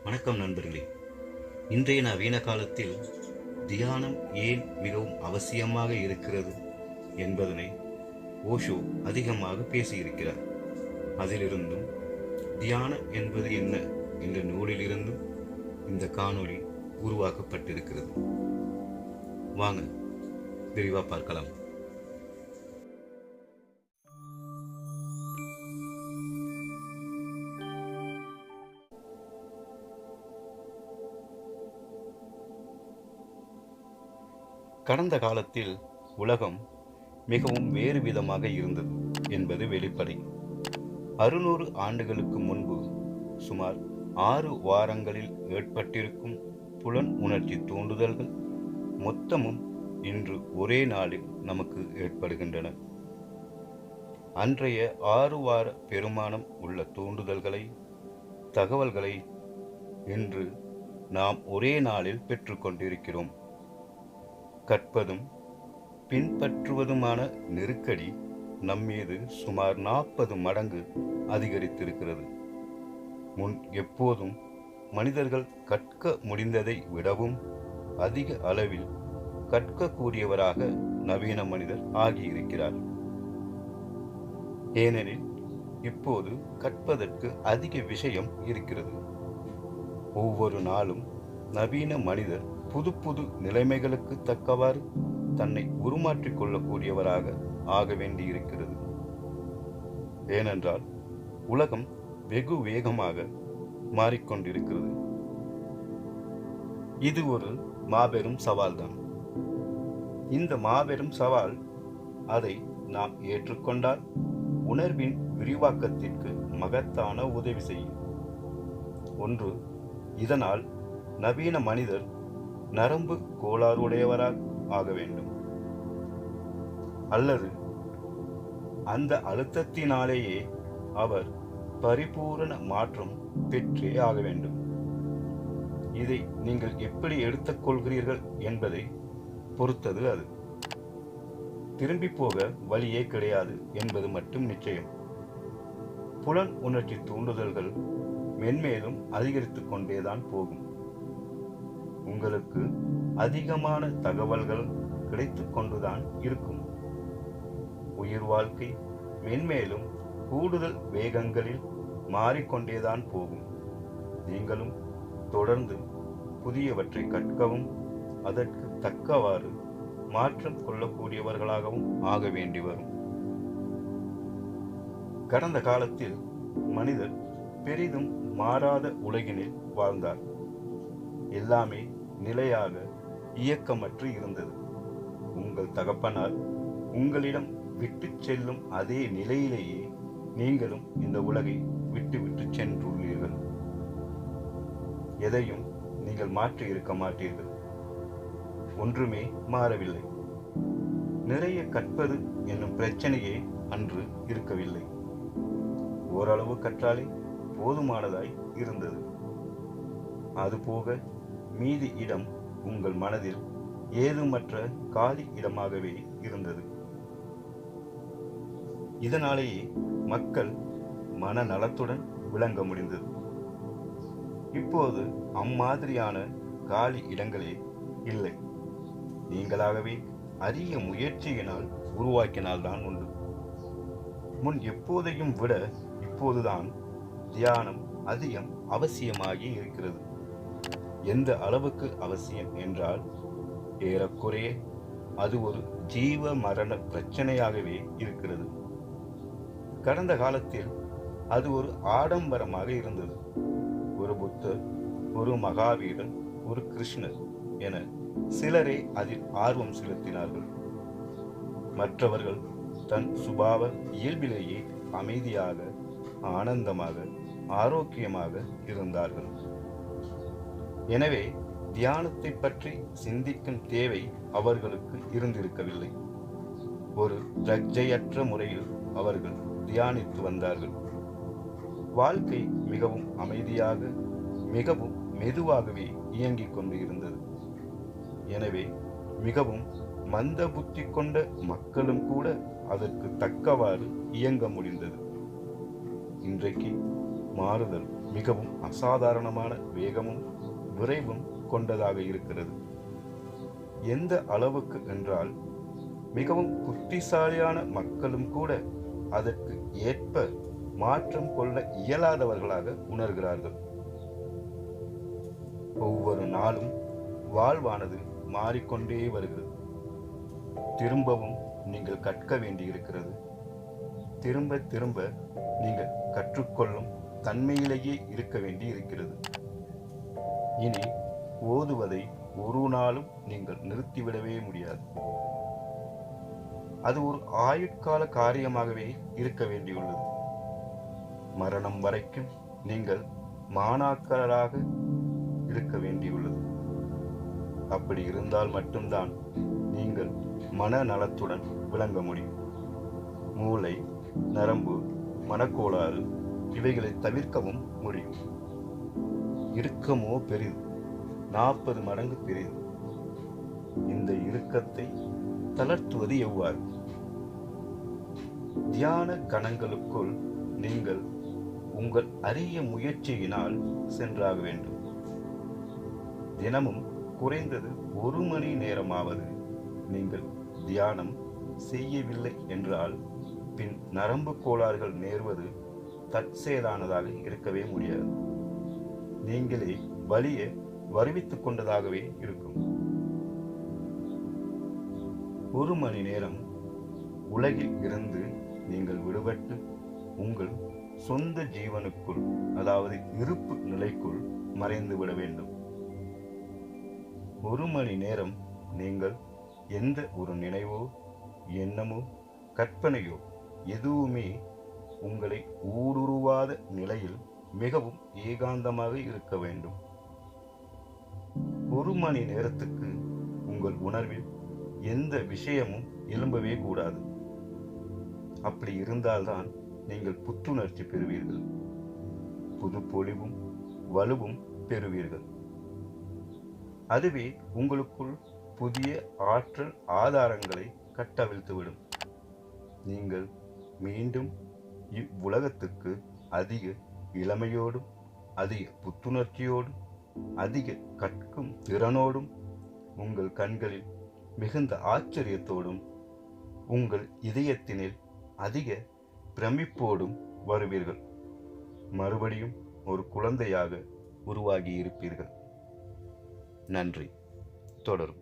வணக்கம் நண்பர்களே. இன்றைய நவீன காலத்தில் தியானம் ஏன் மிகவும் அவசியமாக இருக்கிறது என்பதனை ஓஷோ அதிகமாக பேசியிருக்கிறார். அதிலிருந்தும் தியானம் என்பது என்ன என்ற நூலிலிருந்தும் இந்த காணொளி உருவாக்கப்பட்டிருக்கிறது. வாங்க விரிவாக பார்க்கலாம். கடந்த காலத்தில் உலகம் மிகவும் வேறு விதமாக இருந்தது என்பது வெளிப்படை. 600 ஆண்டுகளுக்கு முன்பு சுமார் 6 வாரங்களில் ஏற்பட்டிருக்கும் புலன் உணர்ச்சி தூண்டுதல்கள் மொத்தமும் இன்று ஒரே நாளில் நமக்கு ஏற்படுகின்றன. அன்றைய 6 வார பெருமானம் உள்ள தூண்டுதல்களை, தகவல்களை இன்று நாம் ஒரே நாளில் பெற்றுக்கொண்டிருக்கிறோம். கற்பதும் பின்பற்றுவதுமான நெருக்கடி நம்மீது சுமார் 40 மடங்கு அதிகரித்திருக்கிறது. முன் எப்போதும் மனிதர்கள் கற்க முடிந்ததை விடவும் அதிக அளவில் கற்கக்கூடியவராக நவீன மனிதர் ஆகியிருக்கிறார். ஏனெனில் இப்போது கற்பதற்கு அதிக விஷயம் இருக்கிறது. ஒவ்வொரு நாளும் நவீன மனிதர் புது புது நிலைமைகளுக்கு தக்கவாறு தன்னை உருமாற்றிக் கொள்ளக்கூடியவராக ஆக வேண்டியிருக்கிறது. ஏனென்றால் உலகம் வெகு வேகமாக மாறிக்கொண்டிருக்கிறது. இது ஒரு மாபெரும் சவால்தான். இந்த மாபெரும் சவால், அதை நாம் ஏற்றுக்கொண்டால் உணர்வின் விரிவாக்கத்திற்கு மகத்தான உதவி செய்யும். ஒன்று, இதனால் நவீன மனிதர் நரம்பு கோளாறுடையவராக ஆக வேண்டும், அல்லது அந்த அழுத்தத்தினாலேயே அவர் பரிபூரண மாற்றம் பெற்றே ஆக வேண்டும். இதை நீங்கள் எப்படி எடுத்துக்கொள்கிறீர்கள் என்பதை பொறுத்தது அது. திரும்பி போக வழியே கிடையாது என்பது மட்டும் நிச்சயம். புலன் உணர்ச்சி தூண்டுதல்கள் மென்மேலும் அதிகரித்து கொண்டேதான் போகும். உங்களுக்கு அதிகமான தகவல்கள் கிடைத்து கொண்டுதான் இருக்கும். உயிர் வாழ்க்கை மென்மேலும் கூடுதல் வேகங்களில் மாறிக்கொண்டேதான் போகும். நீங்களும் தொடர்ந்து புதியவற்றை கற்கவும் அதற்கு தக்கவாறு மாற்றம் கொள்ளக்கூடியவர்களாகவும் ஆக வேண்டி வரும். கடந்த காலத்தில் மனிதர் பெரிதும் மாறாத உலகினில் வாழ்ந்தார். எல்லாமே நிலையாக இயக்கமற்று இருந்தது. உங்கள் தகப்பனார் உங்களிடம் விட்டு செல்லும் அதே நிலையிலேயே நீங்களும் இந்த உலகை விட்டு சென்றுள்ளீர்கள். எதையும் நீங்கள் மாற்றி இருக்க மாட்டீர்கள். ஒன்றுமே மாறவில்லை. நிறைய கற்பது என்னும் பிரச்சனையே அன்று இருக்கவில்லை. ஓரளவு கற்றாலே போதுமானதாய் இருந்தது. அதுபோக மீதி இடம் உங்கள் மனதில் ஏதுமற்ற காலி இடமாகவே இருந்தது. இதனாலேயே மக்கள் மனநலத்துடன் விளங்க முடிந்தது. இப்போது அம்மாதிரியான காலி இடங்களே இல்லை. நீங்களாகவே அரிய முயற்சியினால் உருவாக்கினால்தான் உண்டு. முன் எப்போதையும் விட இப்போதுதான் தியானம் அதிகம் அவசியமாகி இருக்கிறது. எந்த அளவுக்கு அவசியம் என்றால், ஏறக்குறைய அது ஒரு ஜீவ மரண பிரச்சனையாகவே இருக்கிறது. கடந்த காலத்தில் அது ஒரு ஆடம்பரமாக இருந்தது. ஒரு புத்தர், ஒரு மகாவீரர், ஒரு கிருஷ்ணர் என சிலரே அதில் ஆர்வம் செலுத்தினார்கள். மற்றவர்கள் தன் சுபாவ இயல்பிலேயே அமைதியாக, ஆனந்தமாக, ஆரோக்கியமாக இருந்தார்கள். எனவே தியானத்தை பற்றி சிந்திக்கும் தேவை அவர்களுக்கு இருந்திருக்கவில்லை. ஒரு லஜ்ஜையற்ற முறையில் அவர்கள் தியானித்து வந்தார்கள். வாழ்க்கை மிகவும் அமைதியாக, மிகவும் மெதுவாகவே இயங்கிக் கொண்டு இருந்தது. எனவே மிகவும் மந்த புத்தி கொண்ட மக்களும் கூட அதற்கு தக்கவாறு இயங்க முடிந்தது. இன்றைக்கு மாறுதல் மிகவும் அசாதாரணமான வேகமும் விரைவும் கொண்டதாக இருக்கிறது. எந்த அளவுக்கு என்றால் மிகவும் புத்திசாலியான மக்களும் கூட அதற்கு ஏற்ப மாற்றம் கொள்ள இயலாதவர்களாக உணர்கிறார்கள். ஒவ்வொரு நாளும் வாழ்வானது மாறிக்கொண்டே வருகிறது. திரும்பவும் நீங்கள் கற்க வேண்டியிருக்கிறது. திரும்ப திரும்ப நீங்கள் கற்றுக்கொள்ளும் தன்மையிலேயே இருக்க வேண்டி இருக்கிறது. இனி ஓதுவதை ஒரு நாளும் நீங்கள் நிறுத்திவிடவே முடியாது. அது ஒரு ஆயுட்கால காரியமாகவே இருக்க வேண்டியுள்ளது. மரணம் வரைக்கும் நீங்கள் மாணாக்கராக இருக்க வேண்டியுள்ளது. அப்படி இருந்தால் மட்டும்தான் நீங்கள் மனநலத்துடன் விளங்க முடியும். மூளை, நரம்பு, மனக்கோளாறு இவைகளை தவிர்க்கவும் முடியும். இறுக்கமோ பெரிது, 40 மடங்கு பெரிது. இந்த இறுக்கத்தை தளர்த்துவது எவ்வாறு? தியான கணங்களுக்குள் நீங்கள் உங்கள் அரிய முயற்சியினால் சென்றாக வேண்டும். தினமும் குறைந்தது 1 மணி நேரமாவது நீங்கள் தியானம் செய்யவில்லை என்றால் பின் நரம்பு கோளாறுகள் நேர்வது தற்செயலானதாக இருக்கவே முடியாது. நீங்களே வலியை வருவித்துக் கொண்டதாகவே இருக்கும். 1 மணி நேரம் உலகில் இருந்து நீங்கள் விடுபட்டு உங்கள் சொந்த ஜீவனுக்குள், அதாவது இருப்பு நிலைக்குள் மறைந்து விட வேண்டும். 1 மணி நேரம் நீங்கள் எந்த ஒரு நினைவோ, எண்ணமோ, கற்பனையோ எதுவுமே உங்களை ஊடுருவாத நிலையில் மிகவும் ஏகாந்தமாக இருக்க வேண்டும். 1 மணி நேரத்துக்கு உங்கள் உணர்வில் எந்த விஷயமும் எழும்பவே கூடாது. அப்படி இருந்தால்தான் நீங்கள் புத்துணர்ச்சி பெறுவீர்கள், புது பொலிவும் வலுவும் பெறுவீர்கள். அதுவே உங்களுக்குள் புதிய ஆற்றல் ஆதாரங்களை கட்டவிழ்த்துவிடும். நீங்கள் மீண்டும் இவ்வுலகத்துக்கு அதிக இளமையோடும், அதிக புத்துணர்ச்சியோடும், அதிக கற்கும் திறனோடும், உங்கள் கண்களில் மிகுந்த ஆச்சரியத்தோடும், உங்கள் இதயத்தினில் அதிக பிரமிப்போடும் வருவீர்கள். மறுபடியும் ஒரு குழந்தையாக உருவாகி இருப்பீர்கள். நன்றி. தொடரும்.